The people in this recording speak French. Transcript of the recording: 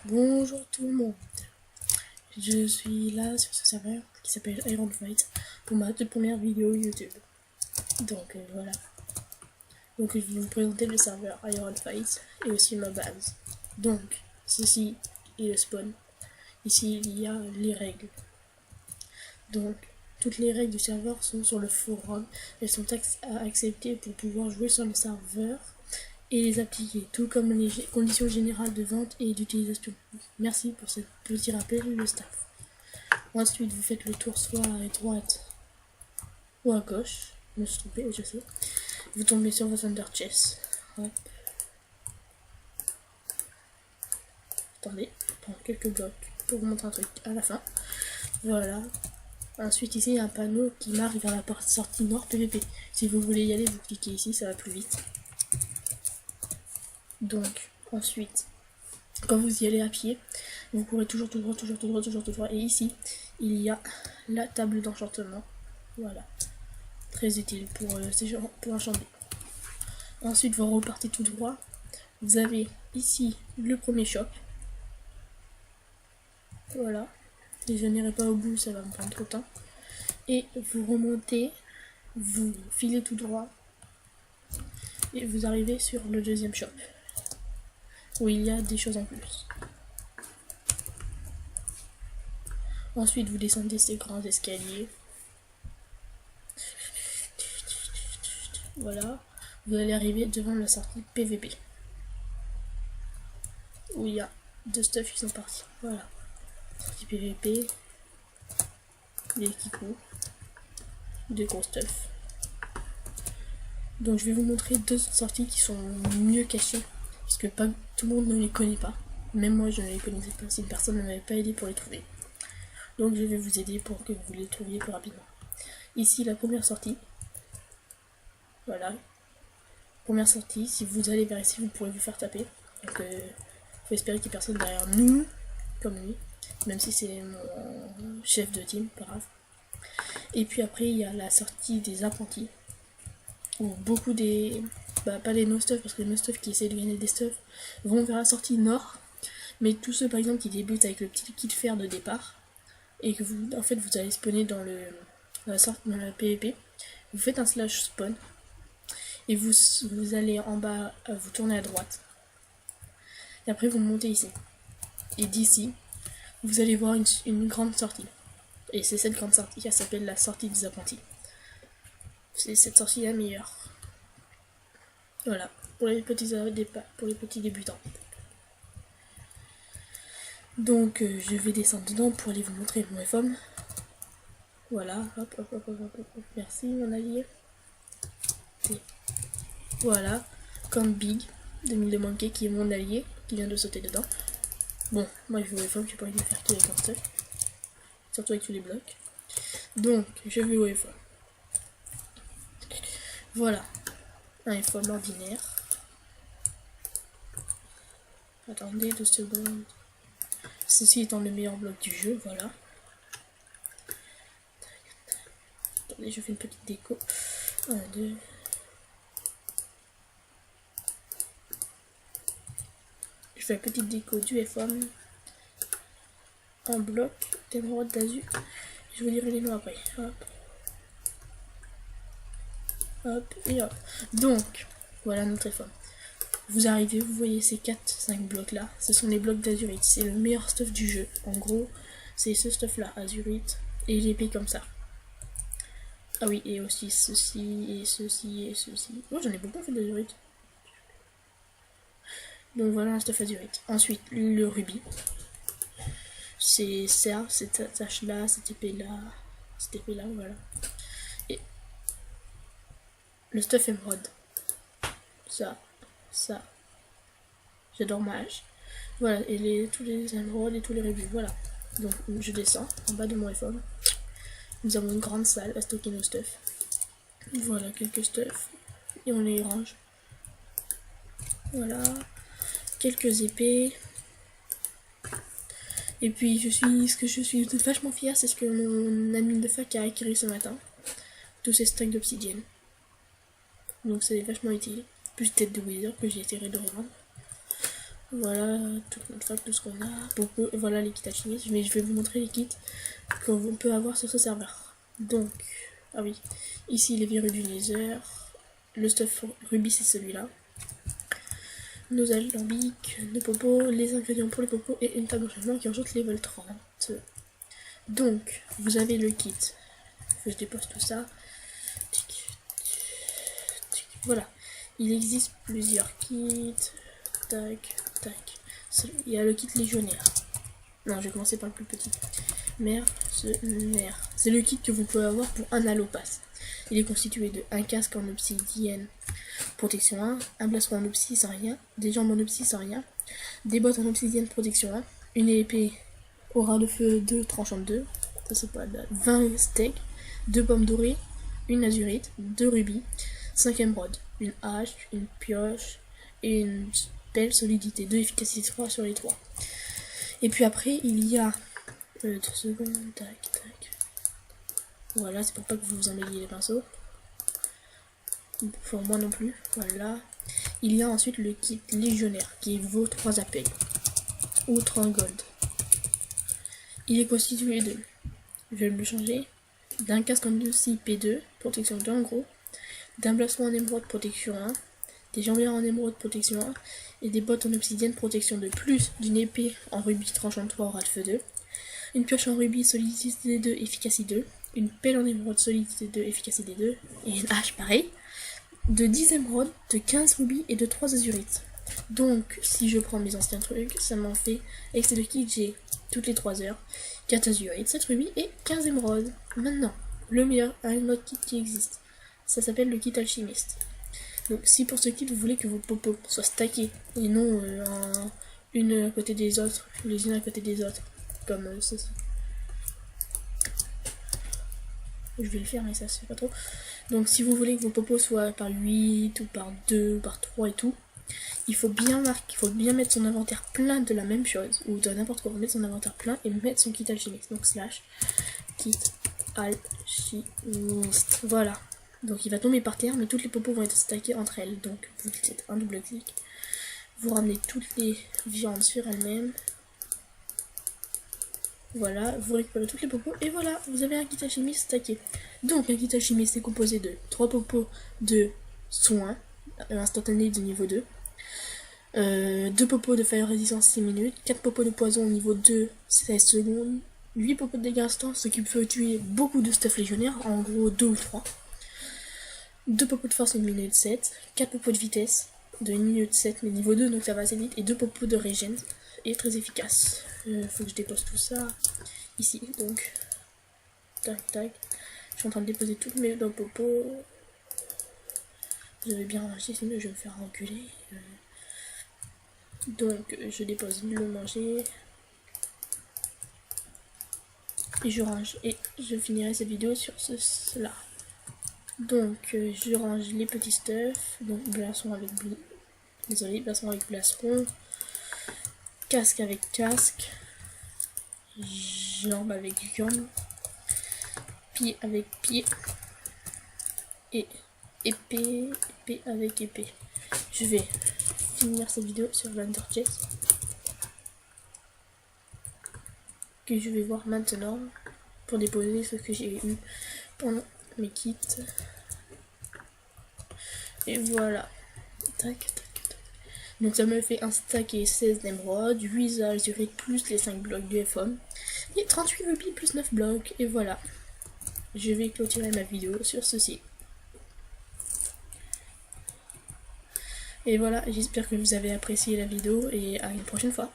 Bonjour tout le monde, je suis là sur ce serveur qui s'appelle Iron Fight pour ma toute première vidéo YouTube. Donc voilà, donc je vais vous présenter le serveur Iron Fight et aussi ma base. Donc ceci est le spawn, ici il y a les règles. Donc toutes les règles du serveur sont sur le forum, elles sont à accepter pour pouvoir jouer sur le serveur et les appliquer, tout comme les conditions générales de vente et d'utilisation. Merci pour ce petit rappel, le staff. Ensuite, vous faites le tour soit à droite ou à gauche. Je me suis trompé, je sais. Vous tombez sur vos Under Chest. Hop. Attendez, je prends quelques blocs pour vous montrer un truc à la fin. Voilà. Ensuite, ici, il y a un panneau qui marque vers la porte sortie nord PVP. Si vous voulez y aller, vous cliquez ici, ça va plus vite. Donc, ensuite, quand vous y allez à pied, vous courez toujours tout droit, toujours tout droit, toujours tout droit. Et ici, il y a la table d'enchantement. Voilà. Très utile pour enchanter. Ensuite, vous repartez tout droit. Vous avez ici le premier shop. Voilà. Et je n'irai pas au bout, ça va me prendre trop de temps. Et vous remontez, vous filez tout droit. Et vous arrivez sur le deuxième shop, où il y a des choses en plus. Ensuite, vous descendez ces grands escaliers. Voilà. Vous allez arriver devant la sortie PVP, où il y a deux stuff qui sont partis. Voilà. Sortie PVP. Des équipements. Des gros stuff. Donc je vais vous montrer deux sorties qui sont mieux cachées, parce que pas tout le monde ne les connaît pas. Même moi je ne les connaissais pas si une personne ne m'avait pas aidé pour les trouver. Donc je vais vous aider pour que vous les trouviez plus rapidement. Ici la première sortie. Voilà. Première sortie, si vous allez vers ici vous pourrez vous faire taper. Donc faut espérer qu'il n'y ait personne derrière nous, comme lui. Même si c'est mon chef de team, pas grave. Et puis après il y a la sortie des apprentis. Où beaucoup des... pas les no-stuff, parce que les no-stuff qui essaient de gagner des stuff vont vers la sortie nord. Mais tous ceux par exemple qui débutent avec le petit kit fer de départ, et que vous, en fait, vous allez spawner dans dans la PVP, vous faites un slash spawn, et vous allez en bas, vous tournez à droite. Et après vous montez ici. Et d'ici, vous allez voir une grande sortie. Et c'est cette grande sortie qui s'appelle la sortie des apprentis. C'est cette sortie la meilleure. Voilà, pour les petits débutants. Donc je vais descendre dedans pour aller vous montrer mon FM. Voilà, hop, hop, hop, hop, hop, hop. Merci mon allié. Et voilà, comme Big, 2000 de Monkey, qui est mon allié, qui vient de sauter dedans. Bon, moi je vais au FM, j'ai pas envie de me faire tuer avec un stuff. Surtout avec tous les blocs. Donc, je vais au FM. Voilà, un FM ordinaire. Attendez 2 secondes. Ceci étant le meilleur bloc du jeu, voilà. Attendez, je fais une petite déco. 1, 2. Je fais la petite déco du FM. Un bloc d'émeraude d'azur. Je vous dirai les noms après. Hop. Hop et hop. Donc, voilà notre FM. Vous arrivez, vous voyez ces 4-5 blocs là. Ce sont les blocs d'azurite. C'est le meilleur stuff du jeu. En gros, c'est ce stuff là, azurite. Et l'épée comme ça. Ah oui, et aussi ceci, et ceci, et ceci. Oh, j'en ai beaucoup en fait d'azurite. Donc voilà un stuff azurite. Ensuite, le rubis. C'est ça, cette tache là, cette épée là, voilà. Et le stuff émeraude. Ça. J'adore mage. Voilà, et tous les émeraudes et tous les rubis, voilà. Donc je descends en bas de mon FM. Nous avons une grande salle à stocker nos stuff. Voilà quelques stuff. Et on les range. Voilà. Quelques épées. Et puis ce que je suis vachement fière, c'est ce que mon ami de fac a acquis ce matin. Tous ces stacks d'obsidienne. Donc c'est vachement utile. Plus tête de wither que j'ai essayé de revendre. Voilà toute notre fac, tout ce qu'on a. Voilà les kits alchimistes, mais je vais vous montrer les kits qu'on peut avoir sur ce serveur. Donc, ah oui, ici les verrues du Nether, le stuff rubis c'est celui-là, nos alambics, nos popos, les ingrédients pour les popos et une table d'enchaînement qui ajoute level 30. Donc, vous avez le kit, je dépose tout ça. Voilà, il existe plusieurs kits. Tac, tac. Il y a le kit légionnaire. Non, je vais commencer par le plus petit. Mercenaire. C'est le kit que vous pouvez avoir pour un allopass. Il est constitué de un casque en obsidienne protection 1, un blason en obsidienne sans rien, des jambes en obsidienne sans rien, des bottes en obsidienne protection 1, une épée aura de feu 2 tranchant 2, ça c'est pas de 20 steaks, 2 pommes dorées, une azurite, 2 rubis, 5 émeraudes, une hache, une pioche et une belle solidité, 2 efficacité 3 sur les 3. Et puis après il y a 2 secondes, tac tac. Voilà, c'est pour pas que vous vous emmêliez les pinceaux. Pour moi non plus, voilà. Il y a ensuite le kit légionnaire qui vaut 3 appels ou 30 gold. Il est constitué de, je vais le changer, d'un casque en aussi P2, protection 2 en gros, d'un blason en émeraude protection 1, des jambières en émeraude protection 1 et des bottes en obsidienne protection 2, plus d'une épée en rubis tranchant 3 aura de feu 2, une pioche en rubis solidité 2 efficacité 2, une pelle en émeraude solidité 2 efficacité 2 et une hache pareil, de 10 émeraudes, de 15 rubis et de 3 azurites. Donc si je prends mes anciens trucs, ça m'en fait, avec ces deux kits j'ai toutes les 3 heures 4 azurites, 7 rubis et 15 émeraudes. Maintenant, le meilleur, un autre kit qui existe, ça s'appelle le kit alchimiste. Donc si pour ce kit vous voulez que vos popos soient stackés et non une à côté des autres, les unes à côté des autres, comme ceci. Je vais le faire mais ça se fait pas trop. Donc si vous voulez que vos popos soient par 8 ou par 2 ou par 3 et tout, il faut bien mettre son inventaire plein de la même chose, ou de n'importe quoi, mettre son inventaire plein et mettre son kit alchimiste. Donc slash kit alchimiste. Voilà. Donc il va tomber par terre, mais toutes les popos vont être stackées entre elles. Donc vous faites un double clic, vous ramenez toutes les viandes sur elles-mêmes. Voilà, vous récupérez toutes les popos et voilà, vous avez un kit alchimiste stacké. Donc un kit alchimiste est composé de 3 popos de soins instantanés de niveau 2, 2 popos de fire résistance 6 minutes, 4 popos de poison au niveau 2 16 secondes, 8 popos de dégâts instants, ce qui peut tuer beaucoup de stuff légionnaire, en gros 2 ou 3, 2 popos de force 1 minute 7, 4 popos de vitesse de 1 minute 7 mais niveau 2 donc ça va assez vite, et 2 popos de régène et très efficace. Faut que je dépose tout ça ici, donc tac tac. Je suis en train de déposer toutes mes popos. Je vais bien ranger sinon je vais me faire enculer. Donc je dépose le manger et je range, et je finirai cette vidéo sur cela. Donc je range les petits stuff, donc blason avec blason avec blason, casque avec casque, jambe avec jambe, pied avec pied et épée avec épée. Je vais finir cette vidéo sur l'Underjet que je vais voir maintenant pour déposer ce que j'ai eu pendant mes kits. Et voilà. Tac, tac, tac. Donc ça me fait un stack et 16 d'émeraude, 8 azurites plus les 5 blocs du FOM, et 38 rubis plus 9 blocs. Et voilà. Je vais clôturer ma vidéo sur ceci. Et voilà, j'espère que vous avez apprécié la vidéo et à une prochaine fois.